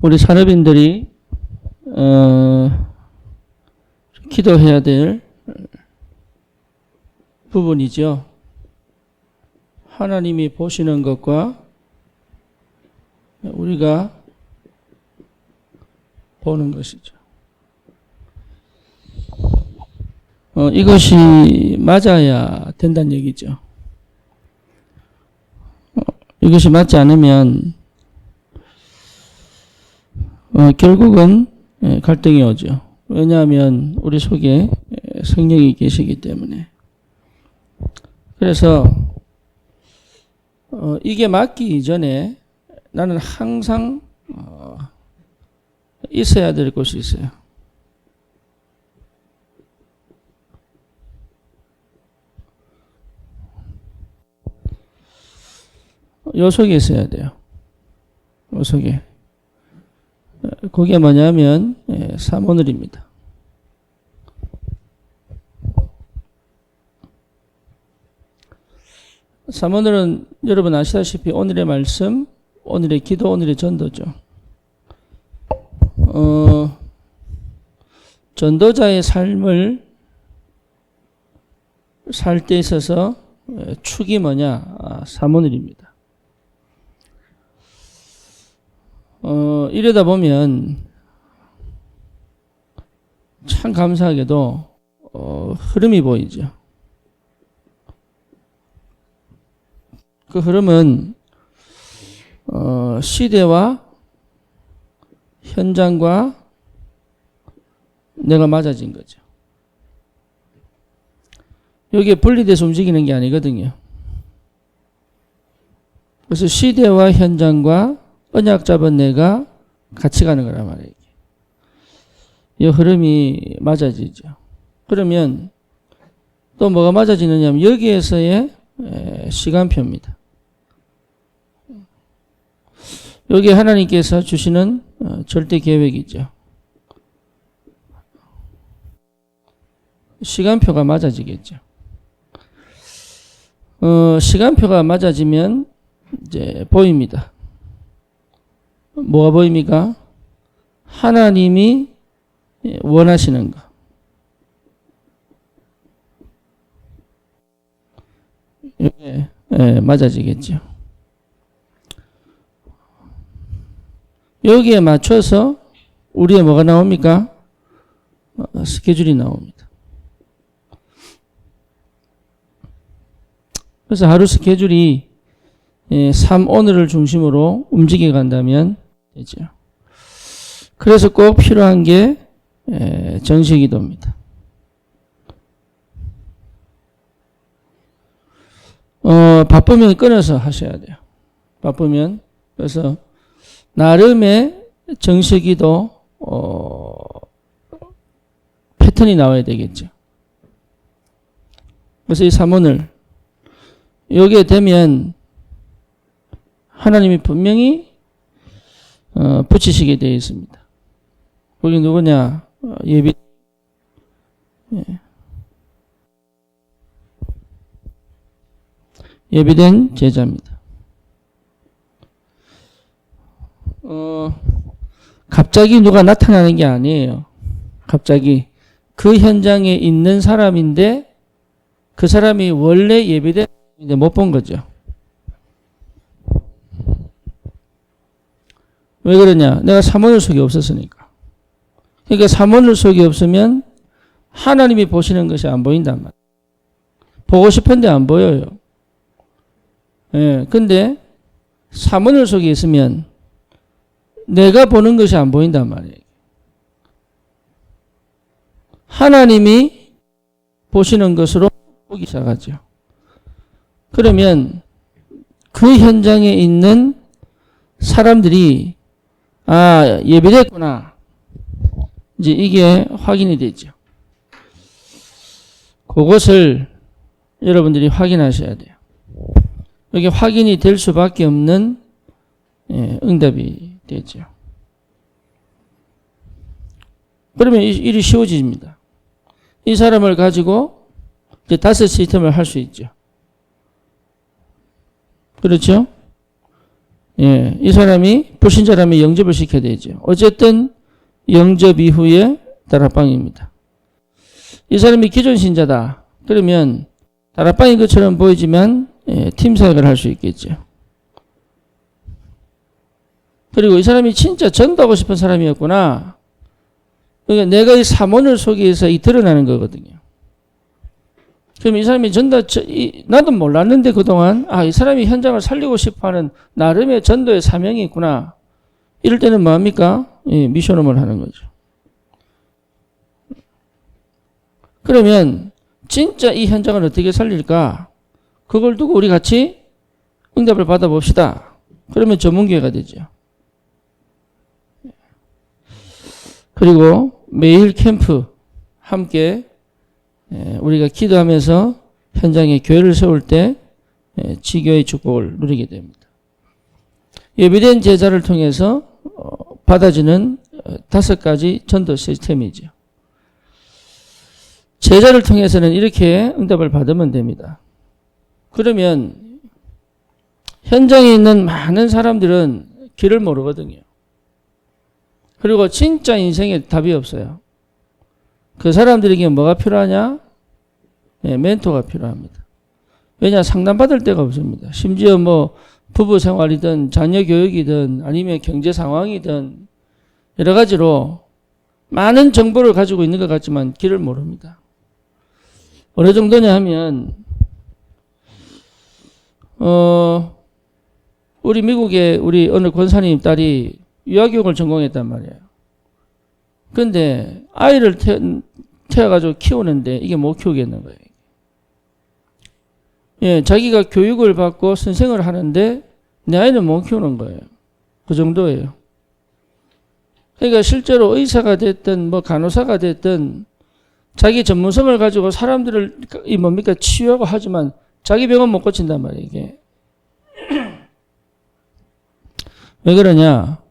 우리 산업인들이 기도해야 될 부분이죠. 하나님이 보시는 것과 우리가 보는 것이죠. 이것이 맞아야 된다는 얘기죠. 이것이 맞지 않으면 결국은 갈등이 오죠. 왜냐하면 우리 속에 성령이 계시기 때문에. 그래서 이게 맞기 이전에 나는 항상 있어야 될 것이 있어요. 요 속에 있어야 돼요. 요 속에. 그게 뭐냐면 사모늘입니다. 사모늘은 여러분 아시다시피 오늘의 말씀, 오늘의 기도, 오늘의 전도죠. 전도자의 삶을 살 때 있어서 축이 뭐냐? 사모늘입니다. 이러다 보면 참 감사하게도 흐름이 보이죠. 그 흐름은 시대와 현장과 내가 맞아진 거죠. 여기에 분리돼서 움직이는 게 아니거든요. 그래서 시대와 현장과 언약 잡은 내가 같이 가는 거란 말이에요. 이 흐름이 맞아지죠. 그러면 또 뭐가 맞아지느냐면 여기에서의 시간표입니다. 여기 하나님께서 주시는 절대 계획이죠. 시간표가 맞아지겠죠. 시간표가 맞아지면 이제 보입니다. 뭐가 보입니까? 하나님이 원하시는 거. 이렇게 맞아지겠죠. 여기에 맞춰서 우리의 뭐가 나옵니까? 스케줄이 나옵니다. 그래서 하루 스케줄이 3오늘을 중심으로 움직여 간다면 되죠. 그래서 꼭 필요한 게 정시기도입니다. 바쁘면 끊어서 하셔야 돼요. 바쁘면. 그래서 나름의 정시기도 패턴이 나와야 되겠죠. 그래서 이 3오늘 여기에 되면 하나님이 분명히 붙이시게 되어 있습니다. 거기 누구냐? 예비된 제자입니다. 갑자기 누가 나타나는 게 아니에요. 갑자기 그 현장에 있는 사람인데 그 사람이 원래 예비된 사람인데 못 본 거죠. 왜 그러냐? 내가 사모늘 속에 없었으니까. 그러니까 사모늘 속에 없으면 하나님이 보시는 것이 안 보인단 말이에요. 보고 싶은데 안 보여요. 예, 근데 사모늘 속에 있으면 내가 보는 것이 안 보인단 말이에요. 하나님이 보시는 것으로 보기 시작하죠. 그러면 그 현장에 있는 사람들이 예배됐구나. 이제 이게 확인이 되죠. 그것을 여러분들이 확인하셔야 돼요. 이게 확인이 될 수밖에 없는 응답이 되죠. 그러면 일이 쉬워집니다. 이 사람을 가지고 이제 5 시스템을 할 수 있죠. 그렇죠? 이 사람이 불신자라면 영접을 시켜야 되죠. 어쨌든 영접 이후에 다락방입니다. 이 사람이 기존 신자다. 그러면 다락방인 것처럼 보이지만 팀 사역을 할 수 있겠죠. 그리고 이 사람이 진짜 전도하고 싶은 사람이었구나. 그러니까 내가 이 사모를 속에서 드러나는 거거든요. 그럼 이 사람이 나도 몰랐는데 그동안 이 사람이 현장을 살리고 싶어하는 나름의 전도의 사명이 있구나. 이럴 때는 뭐합니까? 미션홈을 하는 거죠. 그러면 진짜 이 현장을 어떻게 살릴까? 그걸 두고 우리 같이 응답을 받아봅시다. 그러면 전문교회가 되죠. 그리고 매일 캠프 함께 우리가 기도하면서 현장에 교회를 세울 때 지교의 축복을 누리게 됩니다. 예비된 제자를 통해서 받아지는 5가지 전도 시스템이죠. 제자를 통해서는 이렇게 응답을 받으면 됩니다. 그러면 현장에 있는 많은 사람들은 길을 모르거든요. 그리고 진짜 인생에 답이 없어요. 그 사람들에게 뭐가 필요하냐? 멘토가 필요합니다. 왜냐? 상담받을 데가 없습니다. 심지어 뭐 부부 생활이든 자녀 교육이든 아니면 경제 상황이든 여러 가지로 많은 정보를 가지고 있는 것 같지만 길을 모릅니다. 어느 정도냐 하면 우리 미국에 우리 어느 권사님 딸이 유아교육을 전공했단 말이에요. 근데 아이를 태워가지고 키우는데 이게 못 키우겠는 거예요. 자기가 교육을 받고 선생을 하는데 내 아이는 못 키우는 거예요. 그 정도예요. 그러니까 실제로 의사가 됐든 뭐 간호사가 됐든 자기 전문성을 가지고 사람들을 치유하고 하지만 자기 병은 못 고친단 말이에요. 이게. 왜 그러냐?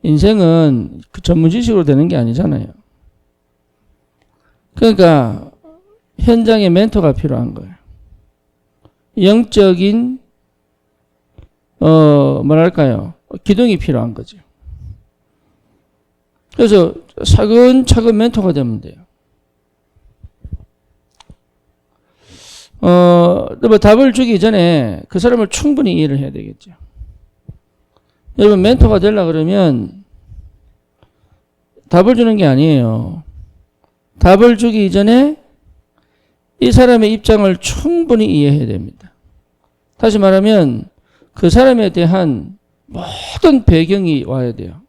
인생은 그 전문 지식으로 되는 게 아니잖아요. 그러니까 현장에 멘토가 필요한 거예요. 영적인 기둥이 필요한 거죠. 그래서 차근차근 멘토가 되면 돼요. 뭐 답을 주기 전에 그 사람을 충분히 이해를 해야 되겠죠. 여러분 멘토가 되려고 그러면 답을 주는 게 아니에요. 답을 주기 전에 이 사람의 입장을 충분히 이해해야 됩니다. 다시 말하면 그 사람에 대한 모든 배경이 와야 돼요.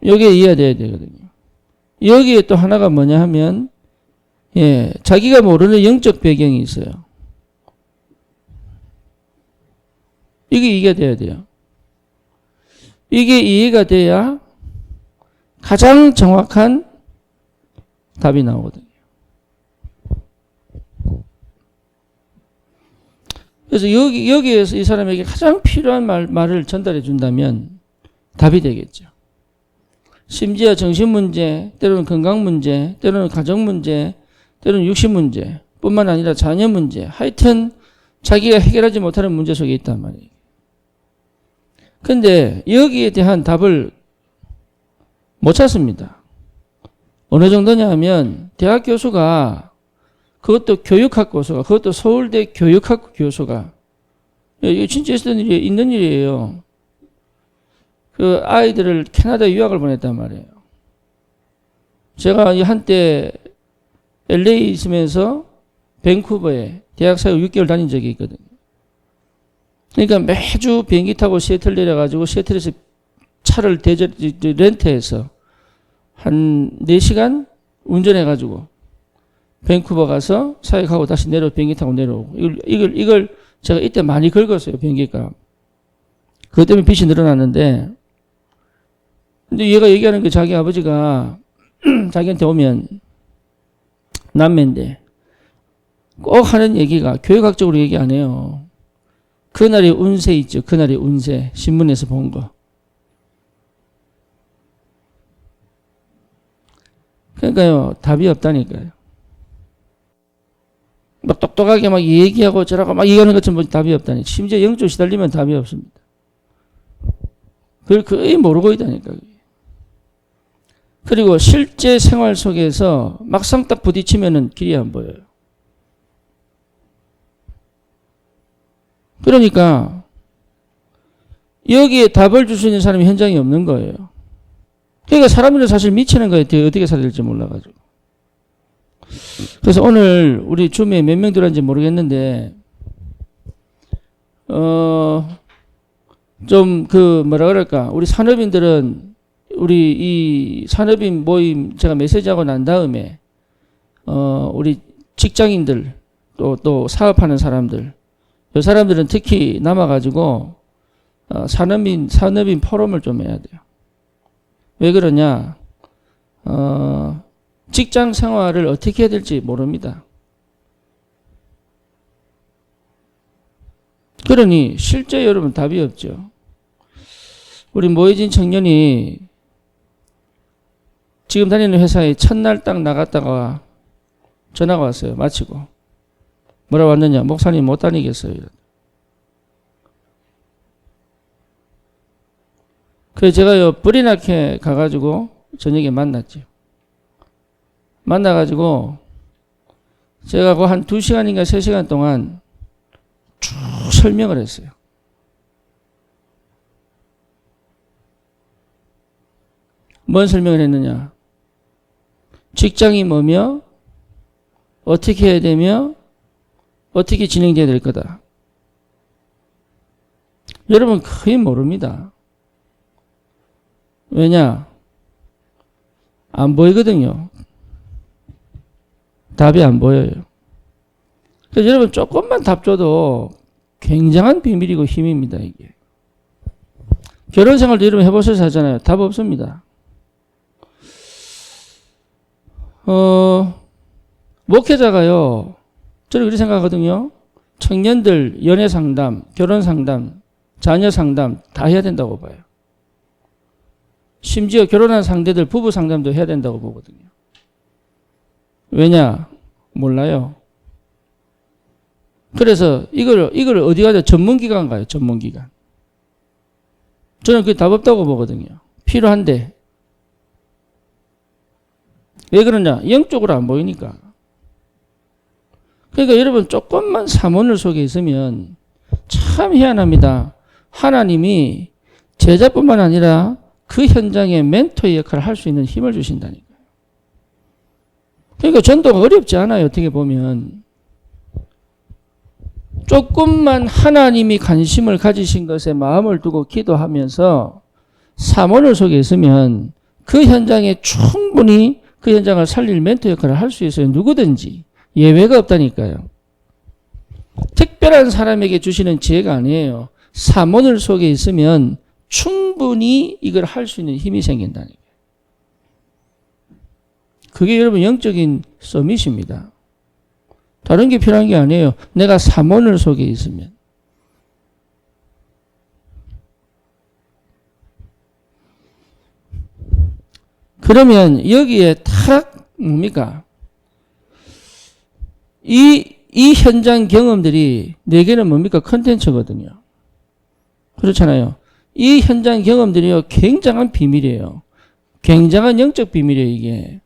여기에 이해가 돼야 되거든요. 여기에 또 하나가 뭐냐 하면 자기가 모르는 영적 배경이 있어요. 이게 이해가 돼야 돼요. 이게 이해가 돼야 가장 정확한 답이 나오거든요. 그래서 여기에서 이 사람에게 가장 필요한 말을 전달해 준다면 답이 되겠죠. 심지어 정신 문제, 때로는 건강 문제, 때로는 가정 문제, 때로는 육신 문제 뿐만 아니라 자녀 문제, 하여튼 자기가 해결하지 못하는 문제 속에 있단 말이에요. 근데 여기에 대한 답을 못 찾습니다. 어느 정도냐 하면 대학 교수가 그것도 교육학 교수가 그것도 서울대 교육학 교수가 이거 진짜 있는 일이에요. 그 아이들을 캐나다 유학을 보냈단 말이에요. 제가 한때 LA 있으면서 밴쿠버에 대학 사역 6개월 다닌 적이 있거든요. 그러니까 매주 비행기 타고 시애틀 내려가지고 시애틀에서 차를 렌트해서 한 4시간 운전해가지고 밴쿠버 가서 사역하고 다시 비행기 타고 내려오고 이걸 제가 이때 많이 긁었어요. 비행기가. 그것 때문에 빚이 늘어났는데 근데 얘가 얘기하는 게 자기 아버지가 자기한테 오면 남매인데 꼭 하는 얘기가 교육학적으로 얘기 안 해요. 그날의 운세 있죠. 그날의 운세. 신문에서 본 거. 그러니까요. 답이 없다니까요. 막 똑똑하게 막 얘기하고 저라고 막 얘기하는 것처럼 답이 없다니. 심지어 영적 시달리면 답이 없습니다. 그걸 거의 모르고 있다니까. 그리고 실제 생활 속에서 막상 딱 부딪히면은 길이 안 보여요. 그러니까 여기에 답을 줄 수 있는 사람이 현장에 없는 거예요. 그러니까 사람들은 사실 미치는 거에 대해 어떻게 살아야 될지 몰라가지고. 그래서 오늘 우리 줌에 몇 명 들어왔는지 모르겠는데 좀 뭐라 그럴까, 우리 산업인들은 우리 이 산업인 모임 제가 메시지하고 난 다음에 우리 직장인들 또 사업하는 사람들, 이 사람들은 특히 남아가지고 산업인 포럼을 좀 해야 돼요. 왜 그러냐? 직장 생활을 어떻게 해야 될지 모릅니다. 그러니 실제 여러분 답이 없죠. 우리 모혜진 청년이 지금 다니는 회사에 첫날 딱 나갔다가 전화가 왔어요. 마치고. 뭐라 왔느냐? 목사님 못 다니겠어요. 그래서 제가 뿌리나케 가가지고 저녁에 만났죠. 만나가지고 제가 그 한 2시간인가 3시간 동안 쭉 설명을 했어요. 뭔 설명을 했느냐? 직장이 뭐며 어떻게 해야 되며 어떻게 진행돼야 될 거다. 여러분 거의 모릅니다. 왜냐? 안 보이거든요. 답이 안 보여요. 그래서 여러분 조금만 답 줘도 굉장한 비밀이고 힘입니다, 이게. 결혼 생활도 여러분 해보셔서 하잖아요. 답 없습니다. 목회자가요, 저는 그렇게 생각하거든요. 청년들 연애 상담, 결혼 상담, 자녀 상담 다 해야 된다고 봐요. 심지어 결혼한 상대들 부부 상담도 해야 된다고 보거든요. 왜냐? 몰라요. 그래서 이걸 어디 가죠? 전문기관 가요, 전문기관. 저는 그게 답 없다고 보거든요. 필요한데. 왜 그러냐? 영적으로 안 보이니까. 그러니까 여러분 조금만 사모늘 속에 있으면 참 희한합니다. 하나님이 제자뿐만 아니라 그 현장에 멘토의 역할을 할 수 있는 힘을 주신다니까요. 그러니까 전도가 어렵지 않아요. 어떻게 보면. 조금만 하나님이 관심을 가지신 것에 마음을 두고 기도하면서 사모늘 속에 있으면 그 현장에 충분히 그 현장을 살릴 멘토 역할을 할 수 있어요. 누구든지. 예외가 없다니까요. 특별한 사람에게 주시는 지혜가 아니에요. 사모늘 속에 있으면 충분히 이걸 할 수 있는 힘이 생긴다니까요. 그게 여러분 영적인 서밋입니다. 다른 게 필요한 게 아니에요. 내가 사모늘 속에 있으면. 그러면 여기에 딱 뭡니까? 이 현장 경험들이 내게는 뭡니까? 컨텐츠거든요. 그렇잖아요. 이 현장 경험들이요, 굉장한 비밀이에요. 굉장한 영적 비밀이에요, 이게.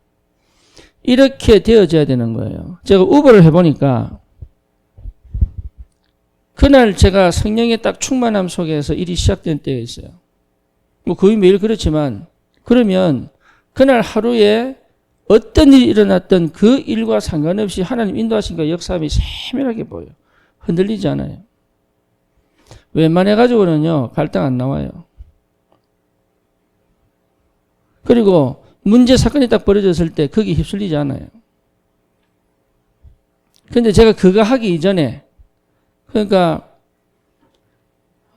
이렇게 되어져야 되는 거예요. 제가 우버를 해보니까 그날 제가 성령의 딱 충만함 속에서 일이 시작된 때가 있어요. 뭐 거의 매일 그렇지만, 그러면 그날 하루에 어떤 일이 일어났던 그 일과 상관없이 하나님 인도하신과 역사함이 세밀하게 보여요. 흔들리지 않아요. 웬만해가지고는요, 갈등 안 나와요. 그리고 문제 사건이 딱 벌어졌을 때 거기 휩쓸리지 않아요. 근데 제가 그거 하기 이전에, 그러니까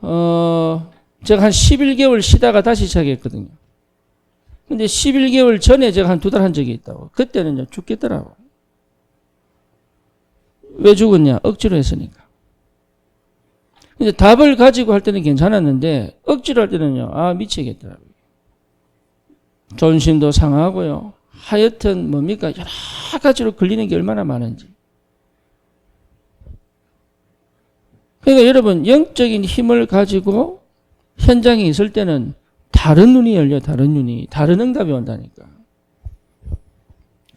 제가 한 11개월 쉬다가 다시 시작했거든요. 근데 11개월 전에 제가 한 2달 한 적이 있다고. 그때는요, 죽겠더라고. 왜 죽었냐? 억지로 했으니까. 근데 답을 가지고 할 때는 괜찮았는데 억지로 할 때는요, 미치겠더라고요. 존심도 상하고요. 하여튼 뭡니까? 여러 가지로 걸리는 게 얼마나 많은지. 그러니까 여러분 영적인 힘을 가지고 현장에 있을 때는 다른 눈이 열려. 다른 눈이. 다른 응답이 온다니까.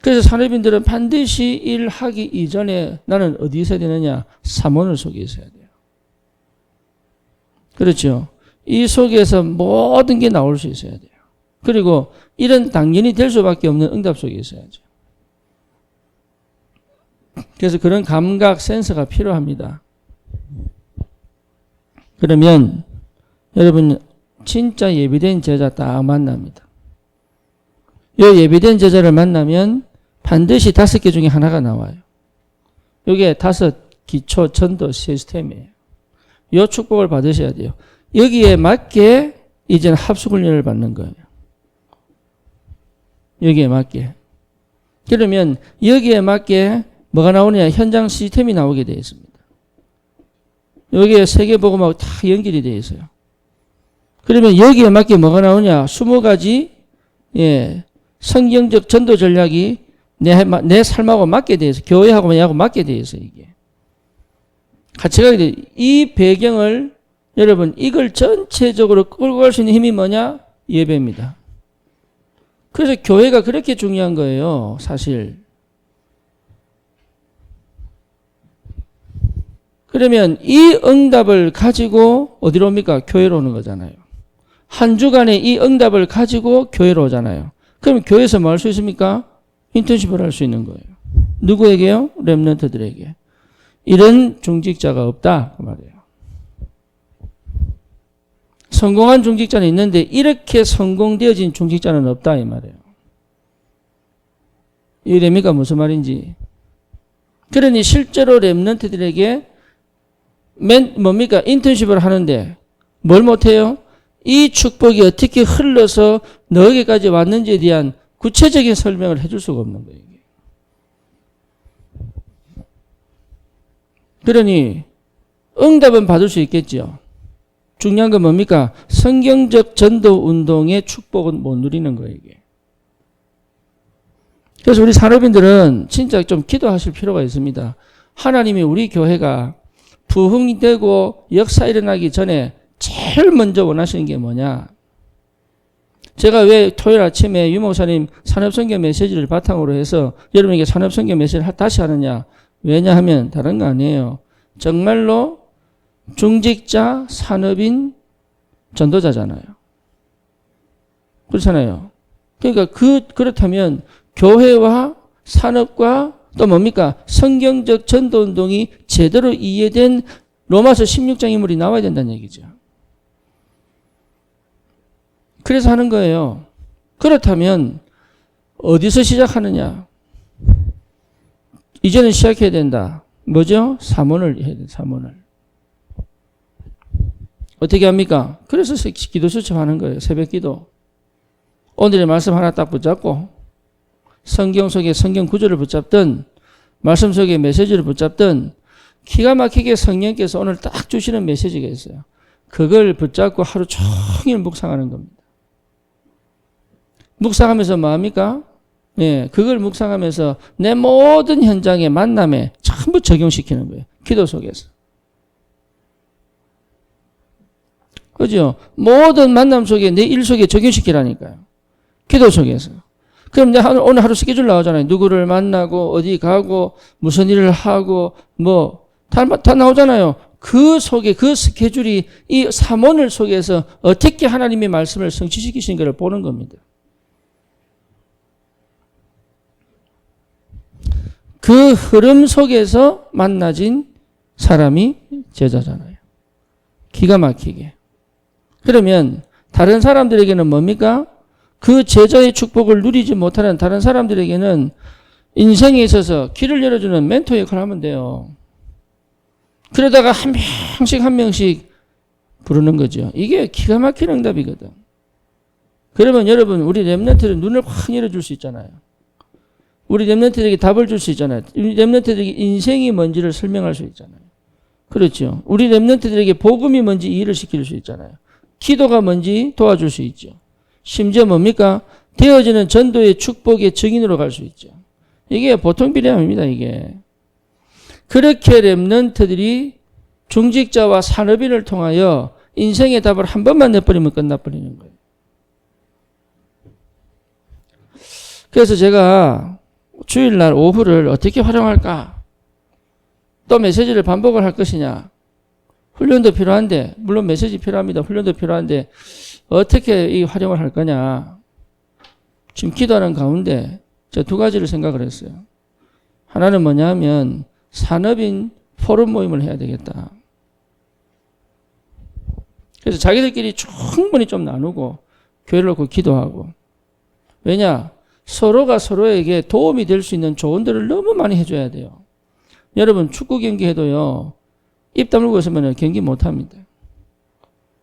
그래서 산업인들은 반드시 일하기 이전에 나는 어디 있어야 되느냐? 사모늘 속에 있어야 돼요. 그렇죠. 이 속에서 모든 게 나올 수 있어야 돼요. 그리고 이런 당연히 될 수밖에 없는 응답 속에 있어야죠. 그래서 그런 감각, 센서가 필요합니다. 그러면 여러분 진짜 예비된 제자 딱 만납니다. 이 예비된 제자를 만나면 반드시 5개 중에 하나가 나와요. 이게 5 기초 전도 시스템이에요. 이 축복을 받으셔야 돼요. 여기에 맞게 이제는 합숙훈련을 받는 거예요. 여기에 맞게. 그러면 여기에 맞게 뭐가 나오느냐? 현장 시스템이 나오게 되어 있습니다. 여기에 세계복음하고 다 연결이 되어 있어요. 그러면 여기에 맞게 뭐가 나오냐? 20가지 성경적 전도 전략이 내 삶하고 맞게 되어 있어요. 교회하고 하고 맞게 되어 있어요. 이게. 같이 가게 돼요. 이 배경을 여러분 이걸 전체적으로 끌고 갈 수 있는 힘이 뭐냐? 예배입니다. 그래서 교회가 그렇게 중요한 거예요. 사실. 그러면 이 응답을 가지고 어디로 옵니까? 교회로 오는 거잖아요. 한 주간에 이 응답을 가지고 교회로 오잖아요. 그럼 교회에서 뭐 할 수 있습니까? 인턴십을 할 수 있는 거예요. 누구에게요? 렘넌트들에게. 이런 중직자가 없다 그 말이에요. 성공한 중직자는 있는데 이렇게 성공되어진 중직자는 없다 이 말이에요. 이해됩니까? 무슨 말인지. 그러니 실제로 렘넌트들에게 뭡니까? 인턴십을 하는데 뭘 못해요? 이 축복이 어떻게 흘러서 너에게까지 왔는지에 대한 구체적인 설명을 해줄 수가 없는 거예요. 그러니 응답은 받을 수 있겠죠. 중요한 건 뭡니까? 성경적 전도 운동의 축복은 못 누리는 거예요. 이게. 그래서 우리 산업인들은 진짜 좀 기도하실 필요가 있습니다. 하나님이 우리 교회가 부흥이 되고 역사 일어나기 전에 제일 먼저 원하시는 게 뭐냐? 제가 왜 토요일 아침에 유 목사님 산업선교 메시지를 바탕으로 해서 여러분에게 산업선교 메시지를 다시 하느냐? 왜냐하면 다른 거 아니에요. 정말로 중직자, 산업인, 전도자잖아요. 그렇잖아요. 그러니까 그렇다면 교회와 산업과 또 뭡니까? 성경적 전도운동이 제대로 이해된 로마서 16장 인물이 나와야 된다는 얘기죠. 그래서 하는 거예요. 그렇다면 어디서 시작하느냐? 이제는 시작해야 된다. 뭐죠? 사모를 해야 돼. 사모를. 어떻게 합니까? 그래서 기도 수첩하는 거예요. 새벽기도. 오늘의 말씀 하나 딱 붙잡고 성경 속에 성경 구절을 붙잡든 말씀 속에 메시지를 붙잡든 기가 막히게 성령께서 오늘 딱 주시는 메시지가 있어요. 그걸 붙잡고 하루 종일 묵상하는 겁니다. 묵상하면서 뭐합니까? 그걸 묵상하면서 내 모든 현장의 만남에 전부 적용시키는 거예요. 기도 속에서. 그죠? 모든 만남 속에 내 일 속에 적용시키라니까요. 기도 속에서. 그럼 오늘 하루 스케줄 나오잖아요. 누구를 만나고 어디 가고 무슨 일을 하고 다 나오잖아요. 그 속에 그 스케줄이 이 사모늘 속에서 어떻게 하나님의 말씀을 성취시키신 것을 보는 겁니다. 그 흐름 속에서 만나진 사람이 제자잖아요. 기가 막히게. 그러면 다른 사람들에게는 뭡니까? 그 제자의 축복을 누리지 못하는 다른 사람들에게는 인생에 있어서 길을 열어주는 멘토 역할을 하면 돼요. 그러다가 한 명씩 부르는 거죠. 이게 기가 막힌 응답이거든. 그러면 여러분 우리 렘넌트는 눈을 확 열어줄 수 있잖아요. 우리 렘넌트들에게 답을 줄 수 있잖아요. 우리 렘넌트들에게 인생이 뭔지를 설명할 수 있잖아요. 그렇죠. 우리 렘넌트들에게 복음이 뭔지 이해를 시킬 수 있잖아요. 기도가 뭔지 도와줄 수 있죠. 심지어 뭡니까? 되어지는 전도의 축복의 증인으로 갈 수 있죠. 이게 보통 비례함입니다. 이게. 그렇게 렘넌트들이 중직자와 산업인을 통하여 인생의 답을 한 번만 내버리면 끝나버리는 거예요. 그래서 제가 주일날 오후를 어떻게 활용할까? 또 메시지를 반복을 할 것이냐? 훈련도 필요한데, 물론 메시지 필요합니다. 훈련도 필요한데 어떻게 이 활용을 할 거냐? 지금 기도하는 가운데 제가 두 가지를 생각을 했어요. 하나는 뭐냐 하면 산업인 포럼 모임을 해야 되겠다. 그래서 자기들끼리 충분히 좀 나누고 교회를 놓고 기도하고. 왜냐? 서로가 서로에게 도움이 될 수 있는 조언들을 너무 많이 해줘야 돼요. 여러분 축구 경기 해도요. 입 다물고 있으면 경기 못합니다.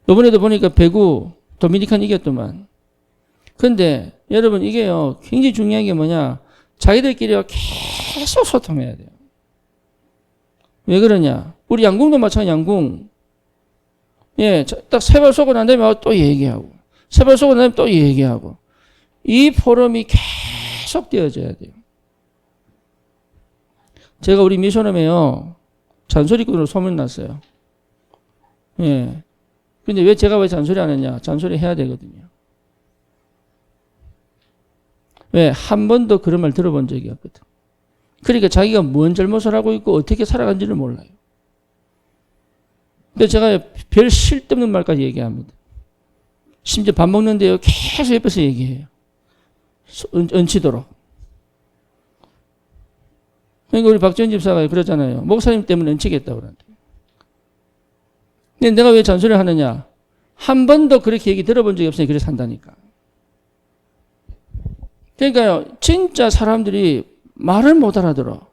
이번에도 보니까 배구 도미니칸 이겼더만. 근데 여러분 이게요. 굉장히 중요한 게 뭐냐. 자기들끼리 계속 소통해야 돼요. 왜 그러냐. 우리 양궁도 마찬가지 양궁. 예, 딱 세 발 쏘고 난 다음에 또 얘기하고. 세 발 쏘고 난 다음에 또 얘기하고. 이 포럼이 계속 되어져야 돼요. 제가 우리 미션홈에요. 잔소리꾼으로 소문났어요. 예. 근데 왜 제가 왜 잔소리 안 했냐? 잔소리 해야 되거든요. 왜? 한 번도 그런 말 들어본 적이 없거든. 그러니까 자기가 뭔 잘못을 하고 있고 어떻게 살아간지를 몰라요. 근데 제가 별 쓸데없는 말까지 얘기합니다. 심지어 밥 먹는데요. 계속 옆에서 얘기해요. 얹히도록. 그러니까 우리 박지원 집사가 그러잖아요. 목사님 때문에 얹히겠다고 그러는데. 근데 내가 왜 잔소리를 하느냐? 한 번도 그렇게 얘기 들어본 적이 없으니 그래 산다니까. 그러니까요. 진짜 사람들이 말을 못 알아들어.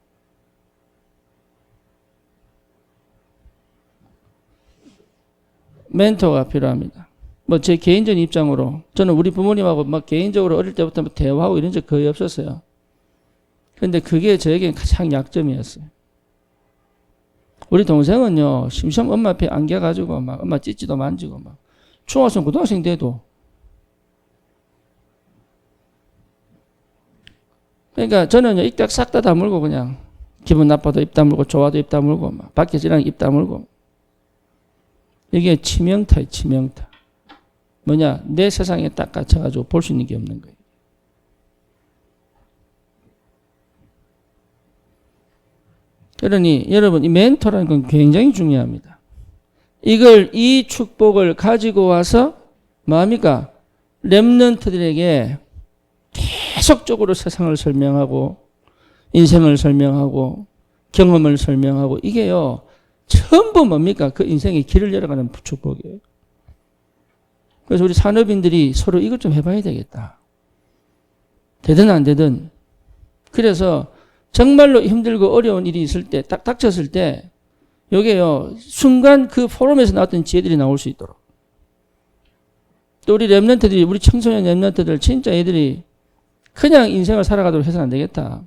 멘토가 필요합니다. 뭐 제 개인적인 입장으로 저는 우리 부모님하고 막 개인적으로 어릴 때부터 뭐 대화하고 이런 적 거의 없었어요. 근데 그게 저에게는 가장 약점이었어요. 우리 동생은요, 심심 엄마 앞에 안겨가지고 막 엄마 찌찌도 만지고 막 중학생, 고등학생 돼도. 그러니까 저는 입 딱 싹 다 다물고 그냥 기분 나빠도 입 다물고 좋아도 입 다물고 막 밖에 지나가 입 다물고. 이게 치명타예요, 치명타. 뭐냐, 내 세상에 딱 갇혀가지고 볼 수 있는 게 없는 거예요. 그러니 여러분 이 멘토라는 건 굉장히 중요합니다. 이 축복을 가지고 와서 뭐합니까? 렘넌트들에게 계속적으로 세상을 설명하고 인생을 설명하고 경험을 설명하고 이게요. 전부 뭡니까? 그 인생의 길을 열어가는 축복이에요. 그래서 우리 산업인들이 서로 이것 좀 해봐야 되겠다. 되든 안 되든. 그래서 정말로 힘들고 어려운 일이 있을 때, 딱 닥쳤을 때, 요게요, 순간 그 포럼에서 나왔던 지혜들이 나올 수 있도록. 또 우리 랩런트들이, 우리 청소년 랩런트들, 진짜 얘들이 그냥 인생을 살아가도록 해서는 안 되겠다.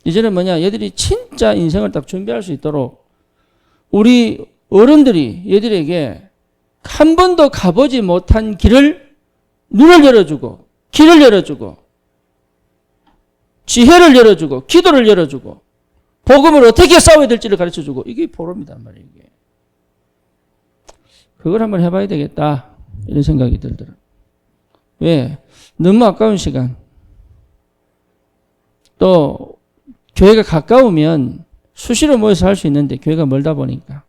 이제는 뭐냐, 얘들이 진짜 인생을 딱 준비할 수 있도록 우리 어른들이 얘들에게 한 번도 가보지 못한 길을, 눈을 열어주고, 길을 열어주고, 지혜를 열어주고 기도를 열어주고 복음을 어떻게 싸워야 될지를 가르쳐주고 이게 포럼이단 말이에요. 이게. 그걸 한번 해봐야 되겠다 이런 생각이 들더라고요. 왜? 너무 아까운 시간. 또 교회가 가까우면 수시로 모여서 할 수 있는데 교회가 멀다 보니까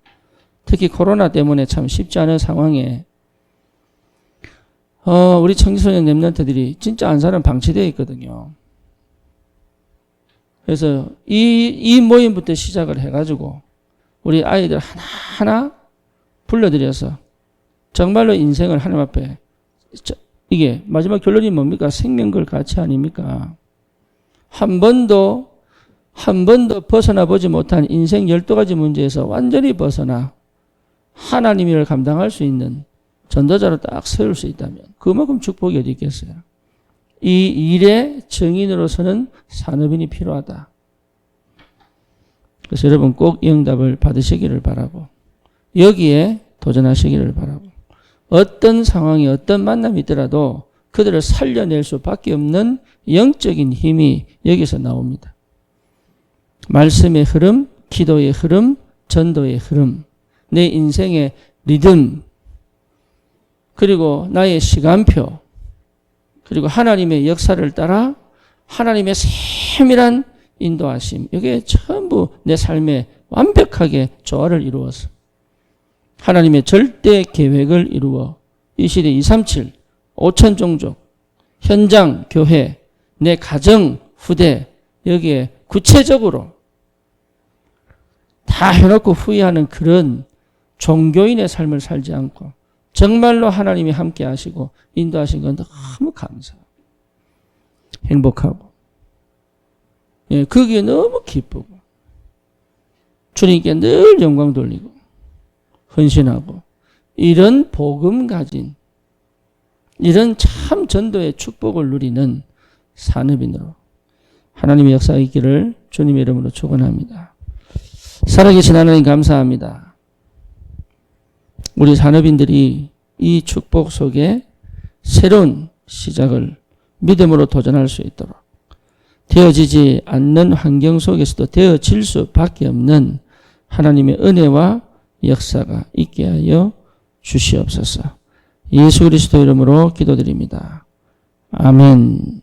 특히 코로나 때문에 참 쉽지 않은 상황에 우리 청소년 랩런트들이 진짜 안산은 방치되어 있거든요. 그래서 이 모임부터 시작을 해가지고 우리 아이들 하나하나 불러들여서 정말로 인생을 하나님 앞에 이게 마지막 결론이 뭡니까? 생명걸 가치 아닙니까? 한 번도 벗어나 보지 못한 인생 12가지 문제에서 완전히 벗어나 하나님의 일을 감당할 수 있는 전도자로 딱 세울 수 있다면 그만큼 축복이 어디 있겠어요? 이 일의 증인으로서는 산업인이 필요하다. 그래서 여러분 꼭 이 응답을 받으시기를 바라고 여기에 도전하시기를 바라고 어떤 상황이 어떤 만남이 있더라도 그들을 살려낼 수밖에 없는 영적인 힘이 여기서 나옵니다. 말씀의 흐름, 기도의 흐름, 전도의 흐름 내 인생의 리듬, 그리고 나의 시간표, 그리고 하나님의 역사를 따라 하나님의 세밀한 인도하심, 이게 전부 내 삶에 완벽하게 조화를 이루어서 하나님의 절대 계획을 이루어 이 시대 237, 5천 종족, 현장, 교회, 내 가정, 후대, 여기에 구체적으로 다 해놓고 후회하는 그런 종교인의 삶을 살지 않고 정말로 하나님이 함께 하시고 인도하신 건 너무 감사하고 행복하고, 예, 거기에 너무 기쁘고 주님께 늘 영광 돌리고 헌신하고, 이런 복음 가진 이런 참 전도의 축복을 누리는 산업인으로 하나님의 역사가 있기를 주님의 이름으로 축원합니다. 살아계신 하나님 감사합니다. 우리 산업인들이 이 축복 속에 새로운 시작을 믿음으로 도전할 수 있도록, 되어지지 않는 환경 속에서도 되어질 수밖에 없는 하나님의 은혜와 역사가 있게 하여 주시옵소서. 예수 그리스도 이름으로 기도드립니다. 아멘.